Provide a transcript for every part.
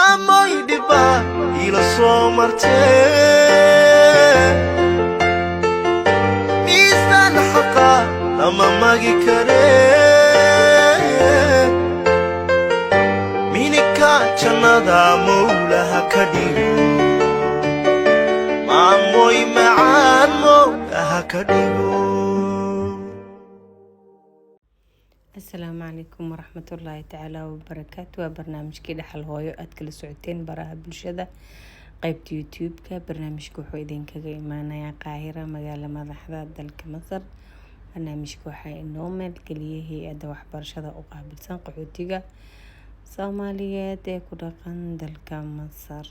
maamoy dhiba ila soo martee miisaan xaqa lama magi karee minika jannada mawlaha ka dhigo maamoy macaan mawlaha ka dhigo. السلام عليكم ورحمة الله تعالى وبركاته. وبرنامج كده حلوة أتكل ساعتين براها بالشدة قيبت يوتيوب كبرنامج كوحيدين كجيمانا يا قاهرة مجال مدحضة دلك مصر. برنامج كوحي النوم الكلية هي أدوى برشدة أقابل سنق عوتيجا صوماليات كودقان دلك مصر.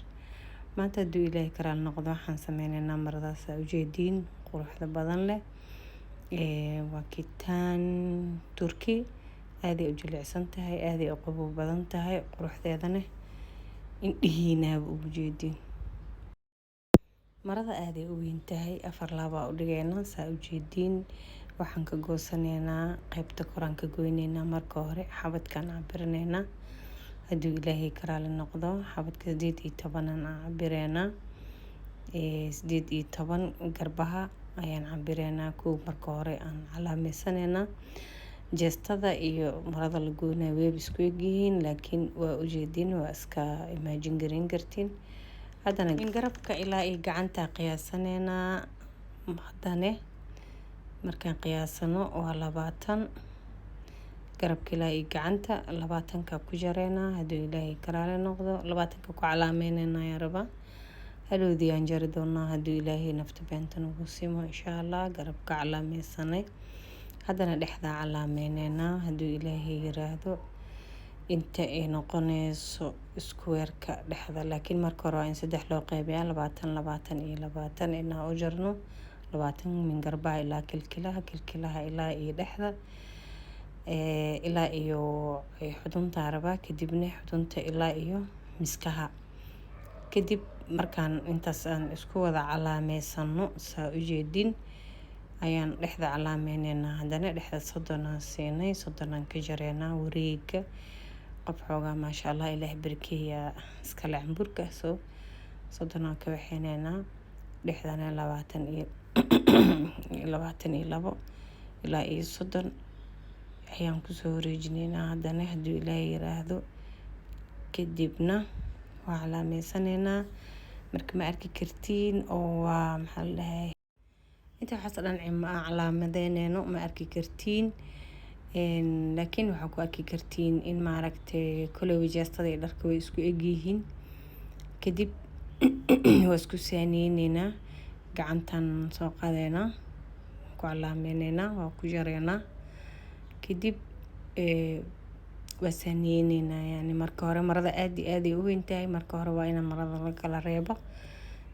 ما تدو إليه كرال نقضوا حنسمين النمر ذا سوجيدين قروح ذا بدن له وكتان تركي هذه أجلعسن تهي هذه أقبو بدن تهي قروح ذاذنه إنهينا بوجودين مرضى هذه وين تهي أفر لابا أولينا سأوجدين وحنك جوسنينا قيبت قران كجوينينا مركوري حبت كان عبرنينا هدو إلهي كرال النقضة حبت كزديد إيطبانا عبرينا سديد إيطبان قربها ayaan cabireenaa kuwa marka hore aan calaamaysanayna jeestada iyo marada la goynaa way isku egyihiin laakiin waa ujeedin waa iska imagine garin kartiin hadana garabka ilaa ay gacanta qiyaasanayna hadane markaan qiyaasano waa 20 garabka ilaa ay gacanta 20 ka ku jareena hadii ilaahay karaale noqdo 20 ka ku calaameynayna yaa raba هلو دي أنجردونا هدو إلهي نفط بنتنا وسيمو إن شاء الله قربك علامة سنة هذا لحظة علاميننا هدو إلهي يرادو انت اينو قنيس سكوير كلحظة لكن مركورا إن سدح لو قيبيان لباتن إنا أجرنو لباتن من قربا إلا كلكلها إلا إي لحظة إلا إيو حدون تعربا كدبني حدون إلا إيو مسكها كدب markaan intaas aan isku wada calaameysano saa u jeedin ayaan dhexda calaameynayna hadana dhexda 30 siinay 30 ka jareena wareega qof xoogaa ma sha Allah ilaahay barkeeya iska laamburka soo 30 ka waxeenayna dhexdana 22 ilaa 30 ayaan ku soo wareejinayna hadana hadii ilaahay yiraahdo kadibna waa calaameysanaynaa marka ma arki kartiin oo waa maxal lahay inta xasalan cima calaamadeeneno ma arki kartiin laakiin waxa ku arki kartiin in ma aragtay kale wajeestada dharka way isku egyihiin kadib waa isku saaniinayna gacantan soo qaadayna ku calaameynayna waa ku jareena kadib وسنيننا يعني marka hore marada aad u weyntahay marka hore waa in marada la kala reebo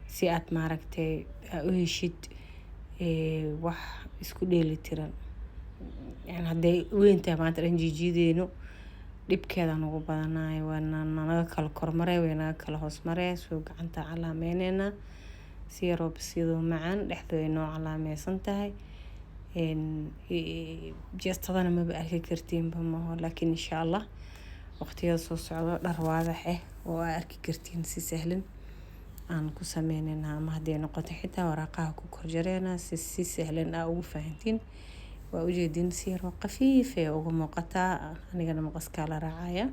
si aad maaragtay u heshid wax isku dheeli tiran yani haday weyntahay maanta dhan jijideeno dibkeeda ugu badanaay waana naga kala kormaray weena kala hoos maray soo gacanta calaameynayna si roob sidoo macaan dhexdeena calaameysan tahay jeestadana ma arki kartiin bama laakiin insha Allah waqtiga soo socdo dhar waadax oo arki kartiin si sahlan aan ku sameynayna ama hadii noqoto xitaa waraqaha ku korjareena si sahlan ugu fahantiin waa ujeedin si yar qafiif ugu muuqata anigana maqaska la raacaya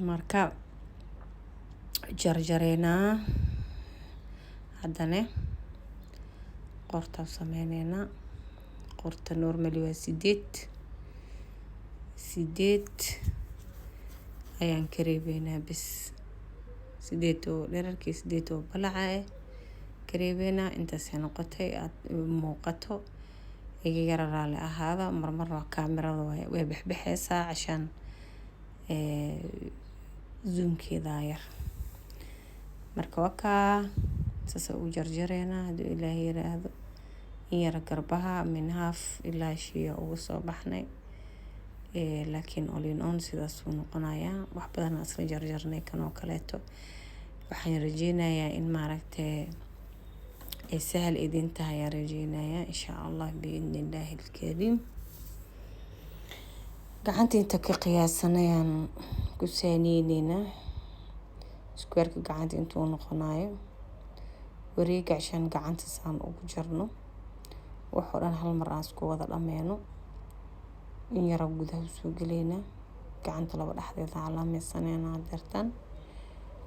marka jarjareena hadana qorta sameynayna qorta normally waa 8 ayaan kareebeynaa bis 8 oo dherarkii 8 oo balaca kareebeynaa intaas noqotay aad muuqato iga yararaale ahaada marmar waa kaamirada way bixbixaysaa cashan zoomkeeda yar marka waka sasa u jarjareena hadii ilaahay yiraahdo in yar garbaha min half ilaa shiya ugu soo baxnay laakiin all in on sidaas uu noqonayaa wax badan asla jarjarnay kanoo kaleeto waxaan rajeynayaa in maaragtay sahal idin tahay rajeynayaa insha Allah biidnillaahi alkariim gacanta inta ka qiyaasanayaan ku saaniinayna square-ka gacanta intuu noqonayo wareega عشان gacanta saan ugu jarno waxoo dhan hal mar aan isku wada dhameeno in yara gudaha soo galeena gacanta laba dhaxdeeda calaamaysanayna dartan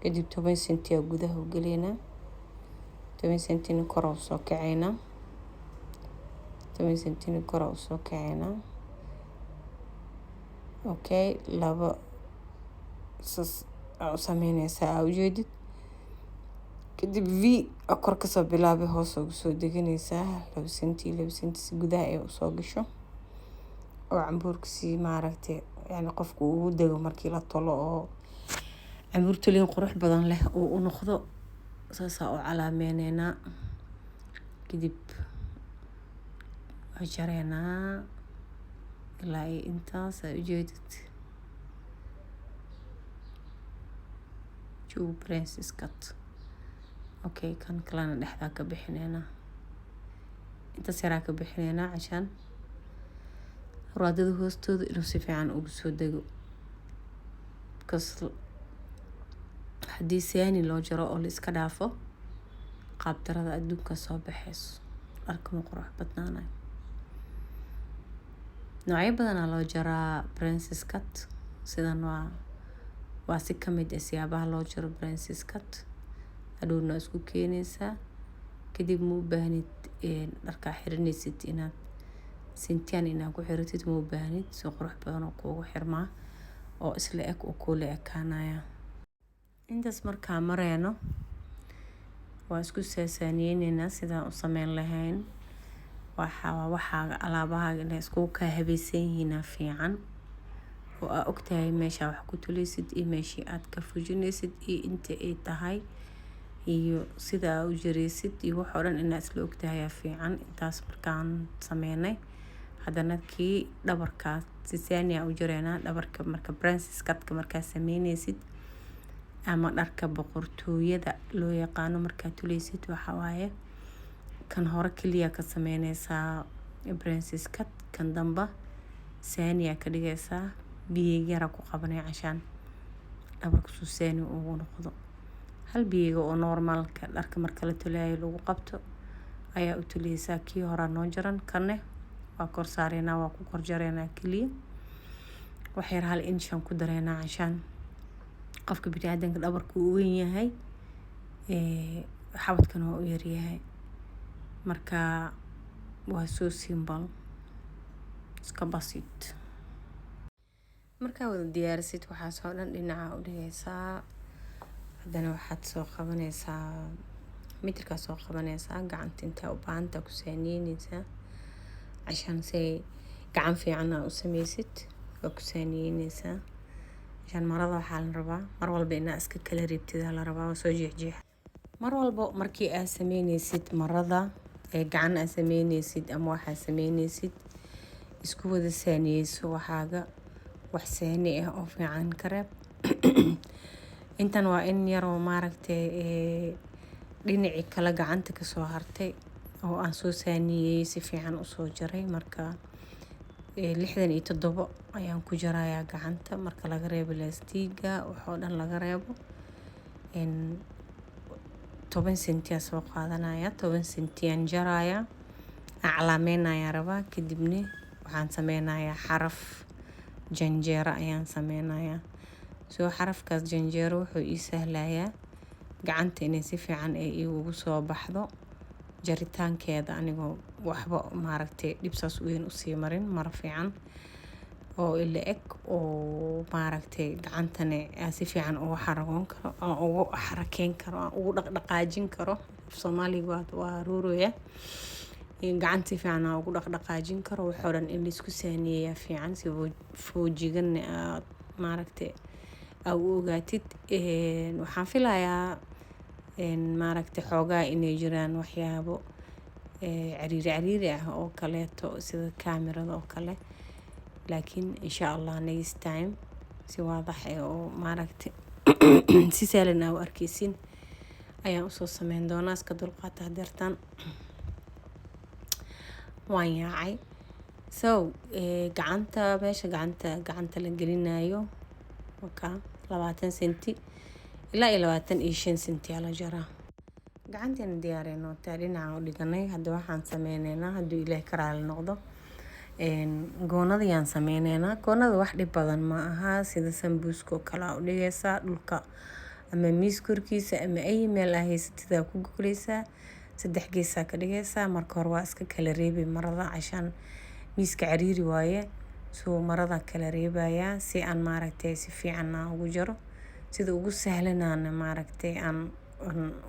kadib 10 senti gudaha u galeena 10 senti kor u soo kacayna 10 senti kor u soo kacayna okay laba sas sameynaysa ujeedid kadib v kor ka soo bilaabay hoos ugu soo deganaysa 2 senti si gudaha ay u soo gasho oo cambuurkii maaragtay yani qofku uu dago markii la tolo oo cambuurtu leen qurux badan leh oo u noqdo saasa oo calaameynayna kadib ajarayna ilaa intaas ujeedid جو princess cut okay kan kalena dhexda ka bixinayna inta sara ka bixinayna عشان raadada hoostooda inuu si fiican ugu soo dago kas hadii saani loo jaro oo la iska dhaafo qaabtarada adduunka soo baxayso arkama qurux badnaanayo noocyo badan loo jaraa princess cut sidan waa si kamid ah siyaabaha loo jaro princess cut aduna isku keenaysa kadib mu baahnid dharka xirinaysid inaad sintian inaad ku xiratid mu baahnid soo qurux badan oo kugu xirmaa oo isla eg oo kula ekaanaya intaas markaa marayno waa isku saasaaniyeynayna sidaan u sameyn lahayn waxa alaabaha la isku ka habaysan yihiin fiican oo aad ogtahay meesha wax ku tulaysid iyo meeshii aad ka fujinaysid iyo inta ay tahay iyo sida u jireysid iyo wax oo dhan inaad isla ogtahay fiican intaas markaan sameynay hadana kii dhabarka sisaaniya u jireyna dhabarka marka princess cut-ka marka sameynaysid ama dharka boqortooyada loo yaqaan marka tulaysid waxa waaye kan hore kaliya ka sameynaysa princess cut kan damba saaniya ka dhigaysa biyo yar ku qabanay عشان dhabarka soo saani ugu noqdo hal biyo oo normalka dharka marka la tulayo lagu qabto ayaa u tulaysa kii hore noo jaran kanne waa kor saarayna waa ku kor jarayna kaliya waxay hal inshan ku darayna عشان qofka bini'aadanka dhabarku uu weyn yahay xabadkan oo u yar yahay marka waa soo simple iska basiit marka wada diyaarsid waxa soo dhan dhinaca u dhigaysaa hadana waxaad soo qabanaysaa mitirka soo qabanaysaa gacanta inta u baahanta ku saaniyeynaysaa عشان say gacan fiican u sameysid oo ku saaniyeynaysaa عشان marada waxa la rabaa mar walba inaad iska kala reebtid la rabaa soo jeexjeex mar walba markii aad sameynaysid marada gacan aad sameynaysid ama waxa sameynaysid isku wada saaniyeyso waxaaga wax saani ah oo fiican kareeb intan waa in yar oo maaragtay dhinaci kala gacanta ka soo hartay oo aan soo saaniyay si fiican u soo jaray marka 67 ayaan ku jarayaa gacanta marka laga reebo laastiga waxoo dhan laga reebo 10 senti soo qaadanaya 10 senti aan jaraya calaameynaya rabaa kadibna waxaan sameynayaa xaraf janjeera ayaan sameynayaa soo xarafkaas janjeero wuxuu ii sahlayaa gacanta inay si fiican ay ugu soo baxdo jaritaankeeda anigoo waxba maaragtay dhibsaas weyn u sii marin mar fiican oo ila eg oo maaragtay gacantana si fiican ugu xaragoon karo ugu xarakeyn karo ugu dhaqdhaqaajin karo Soomaaliga waa ruurooya gacanta fiican ugu dhaqdhaqaajin karo waxoo dhan in la isku saaniyeeyaa fiican si foojigan maaragtay aad u ogaatid waxaan filayaa maaragtay xoogaa inay jiraan waxyaabo cariiri ah oo kaleeto sida kaamirada oo kale laakiin insha Allah next time si waadax oo maaragtay si sahlan u arkaysin ayaan u soo sameyn doonaa iska dulqaata hadeertan waan yaacay so gacanta meesha gacanta la gelinayo waka 20 senti ilaa 25 senti la jaraa. gacanteena diyaarino taa dhinaca u dhiganay. Hadda waxaan sameyneynaa hadduu ilaahay ka raali noqdo goonada yaan sameyneynaa. goonada wax dhib badan ma aha, sida sambuuska oo kale u dhigaysaa dhulka ama miis korkiisa ama ay meel ah haysatida ku goglaysaa. 3 geesaa ka dhigaysaa. marka hore waa iska kala reebi marada cashaan miiska cariiri waaye, soo marada kala reebaya si aan maaragtay si fiican ugu jaro, sida ugu sahlanaan maaragtay aan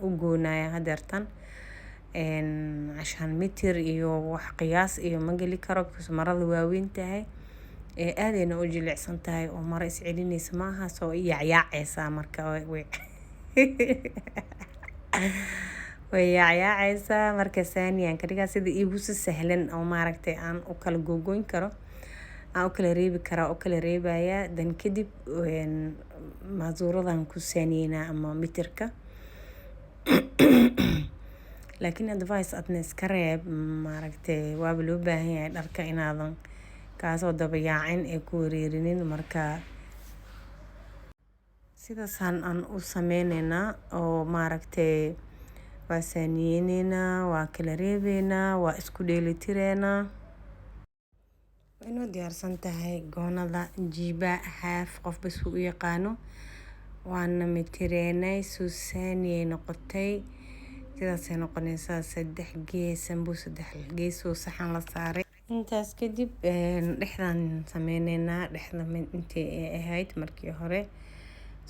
u goonaya hadeertan cashaan mitir iyo wax qiyaas iyo ma geli karo because marada waaweyn tahay aadayna u jilicsan tahay oo mara is celinaysa maaha, soo yaacaysa marka way yaacaysa. marka saaniyaan ka dhigaa sida iigu sahlan oo maaragtay aan u kala googoyn karo, aan u kala reebi kara, u kala reebaya. dan kadib maasuuradan ku saaniyeynaa ama mitirka. laakiin advice adna iska reeb maaragtay waaba loo baahan yahay dharka inaadan kaasoo daba yaacin ee ku wareerinin. marka sidaasaan aan u sameyneynaa oo maaragtay waa saaniyeynaa, waa kala reebeynaa, waa isku dheelitireynaa. inuu diyaarsan tahay goonada jiiba haaf qof bas u yaqaano. waana mitireynay suusaaniyay noqotay. sidaasay noqonaysaa 3 gees sambuus 3 gees oo saxan la saaray. intaas kadib dhexdan sameyneynaa. dhexda intii ay ahayd markii hore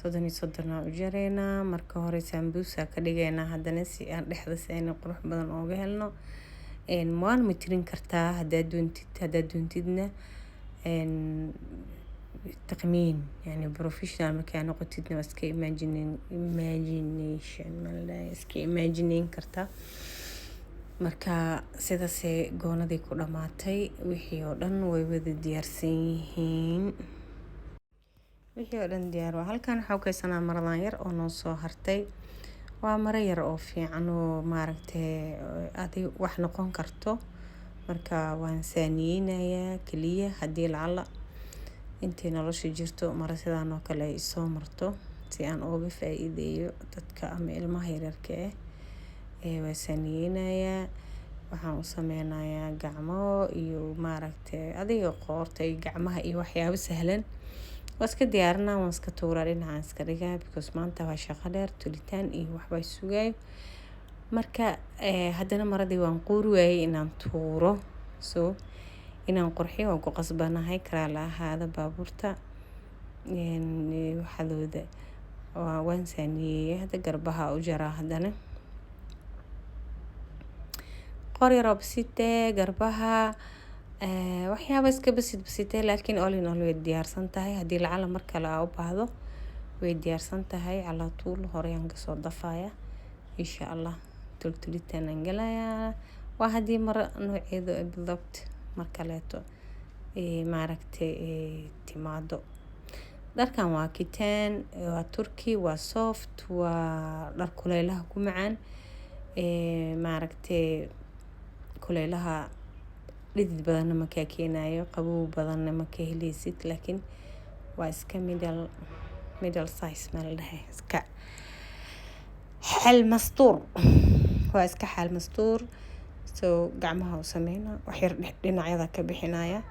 30 u jareynaa. marka hore sambuusa ka dhigaynaa haddana si aan dhexda si qurux badan ooga helno. waan mitirin kartaa haddaad doontidna taqmiin yani professional markaa noqotidna waa iska imagineyn kartaa. marka sidaasay goonadii ku dhamaatay. wixii oo dhan way wada diyaarsan yihiin. wixii oo dhan diyaar waa. halkan waxaa kaysanaa maradan yar oo noo soo hartay. waa mara yar oo fiican oo maaragtay adi wax noqon karto. marka waan saaniyeynayaa kaliya haddii lacala intii nolosha jirto mara sidaan oo kale ay soo marto si aan uga faa'iideeyo dadka ama ilmaha yaryarka waa saaniyeynayaa. waxaan u sameynayaa gacmo iyo maaragtay adiga qoorta iyo gacmaha iyo waxyaabo sahlan. waa iska diyaarinaa, waan iska tuuraa dhinacaan iska dhigaa because maanta waa shaqo dheer, tulitaan iyo waxbaa sugayo. marka haddana maradii waan quuri waayey inaan tuuro, so inaan qurxiyo waan ku qasbanahay. karaa la ahaada baabuurta waxadooda waan saaniyey. hadda garbaha u jaraa haddana qor yar oo basite garbaha waxyaaba iska basite laakiin all in all way diyaarsan tahay. haddii lacala mar kale aa u baahdo way diyaarsan tahay. calaa tuul horeyaan kasoo dafaya insha allah. tultulitaan aan galayaa. waa haddii mara nooceedu bidabt mar kaleeto maaragtay timaado. dharkan waa kitaan, waa turki, waa soft, waa dhar kuleylaha ku macaan. maaragtay kuleylaha dhidid badanna ma kaa keenayo, qabow badanna ma ka helaysid, laakiin waa iska middle size ma la dhahay, iska xal mastuur. waa iska xal mastuur. so gacmaha u sameyna wax yar dhinacyada ka bixinaya.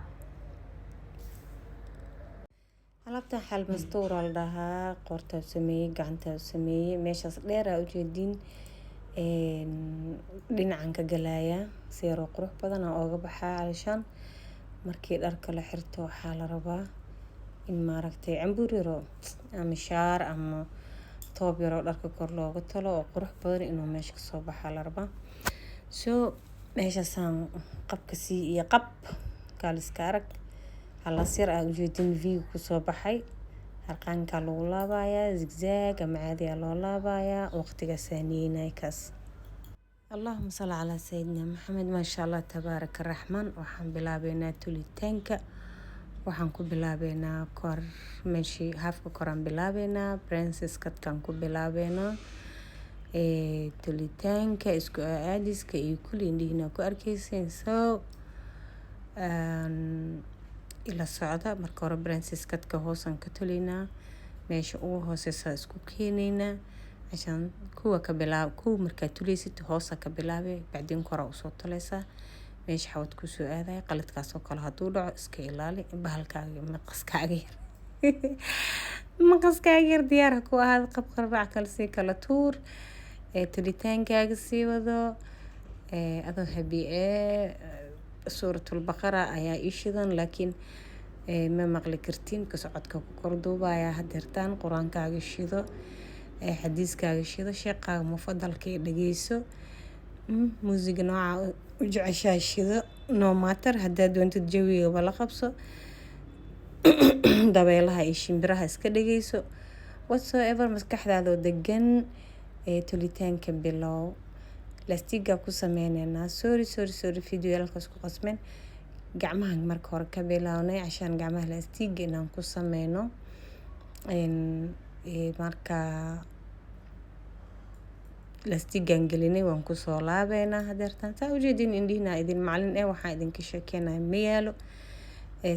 alaabtan xal mastuur la dhahaa. qoorta sameeyay, gacanta sameeyay, meeshaas dheer aa u jeedin dhinacan ka galaya si yar oo qurux badan ooga baxaa. alishaan markii dharka la xirto waxaa la rabaa in maaragtay cambuur yaro ama shaar ama toob yaro dharka kor looga talo oo qurux badan inuu meesha ka soo baxaa la rabaa. so meeshaasaan qabka sii iyo qab kaaliska arag halas yar aa ujeedin v ku soo baxay. harqaanka lagu laabayaa zigzag ama caadi loo laabayaa. waqtiga saaniyeynay kaas. اللهم صل على سيدنا محمد. ما شاء الله تبارك الرحمن. waxaan bilaabeynaa tulitaanka. waxaan ku bilaabeynaa kor meeshii halfka koraan bilaabeynaa. princess katkan ku bilaabeynaa tulitaanka isku aadiska iyo kulli indhihina ku arkayseen. so ila socda. marka hore princess katka hoosan ka tulinaa meesha ugu hooseysa isku keenaynaa عشان كوا كبلاو كوا مركاتوليسيت هوسا كبلاوي بعدين كورا وصوت تليسا ميش حاوت كوسو آذاي قلت كاسو كلا هدو دعو اسكي إلالي بهالكاغي مقس كاغير مقس كاغير ديار كوا هذا قبقر بعكال سيكا لطور تليتان كاغي سيوذو أذو هبي سورة البقرة أيا إيشيدان لكن ما مغلي كرتين كسعودك كوردوبا يا هدرتان قرآن كاغي شيدو xadiiskaaga shido sheeqaaga mufadalka dhageyso muusiga nooca u jeceshahay shido no matter haddaad doontid jawigaba la qabso dabeelaha iyo shimbiraha iska dhageyso whatsoever maskaxdaada oo degan tulitaanka bilow lastiga ku sameyneynaa sorry videoyaalkaas ku qasmeen gacmahan marka hore ka bilownay cashaan gacmaha lastiga inaan ku sameyno marka lastigan gelinay waan ku soo laabeynaa hadeertan saa ujeedin indhihina idin macalin waxaan idinka sheekeynaya ma yaalo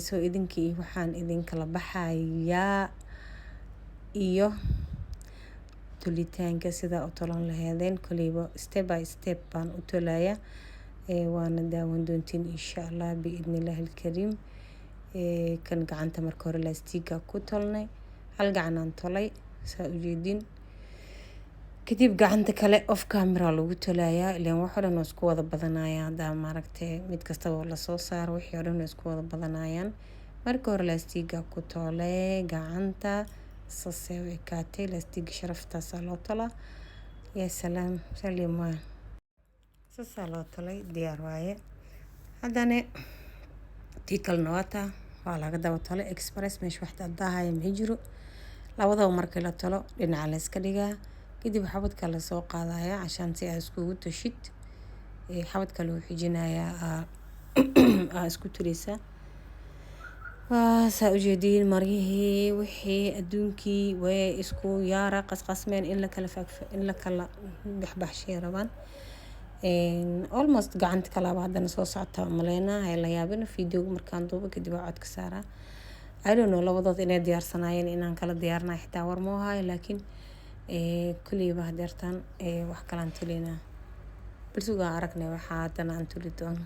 soo idinkii waxaan idinkala baxayaa iyo tulitaanka sida u tolan lahaydeen kaliba step by step baan u tolayaa waana daawan doontiin insha Allah biidnillaahi alkariim kan gacanta marka hore lastiga ku tolnay hal gacanaan tolay saa ujeedin kadib gacanta kale off camera lagu tolayaa ilaan wax dhan oo isku wada badanaya hadaa maaragtay mid kastaba la soo saaro wixii oo dhan oo isku wada badanayaan marka hore lastiga ku tolay gacanta sasay way kaatay lastiga sharaftaas loo tola ya salaam salima sasa loo tolay diyaar waaye haddana tikal noota waa laga daba tolay express meesh wax daahaya ma jiro labadaba markii la tolo dhinaca la iska dhigaa kadib xabadka la soo qaadaya cashaan si ay iskugu tashid xabadka loo xijinayaa isku turaysa waa saa ujeediin marihii wixii adduunkii way isku yaara qasqasmeen in la kala baxbaxshay rabaan almost gacanta kalaaba haddana soo socota maleynaa hay la yaabin video markaan duubo kadib waa codka saaraa I don't know labadood inay diyaarsanaayeen inaan kala diyaarnaa xitaa war ma ahayo laakiin kulliba hadeertaan wax kalaan tulinaa balsugaan aragnay waxaa haddana aan tuli doono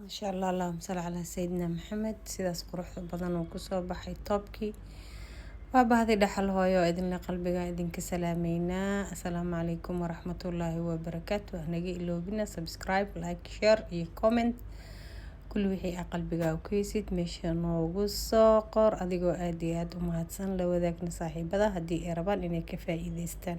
ما sha allah allahuma salli calaa sayidina maxamed. Sidaas quruxda badan uu kusoo baxay toobkii. waa bahdi dhaxal hooyo oo idinla qalbiga idinka salaameynaa. Assalaamu calaykum waraxmatullaahi wabarakaatu. Hanaga iloobina subscribe, like, share iyo comment. كل وحي قلبك أو كيسيد مش نوغوص قر أديكو آدي آد ومهاتسان لو ذاك نصاحي بدا هدي إيربان إني كفاية ديستان.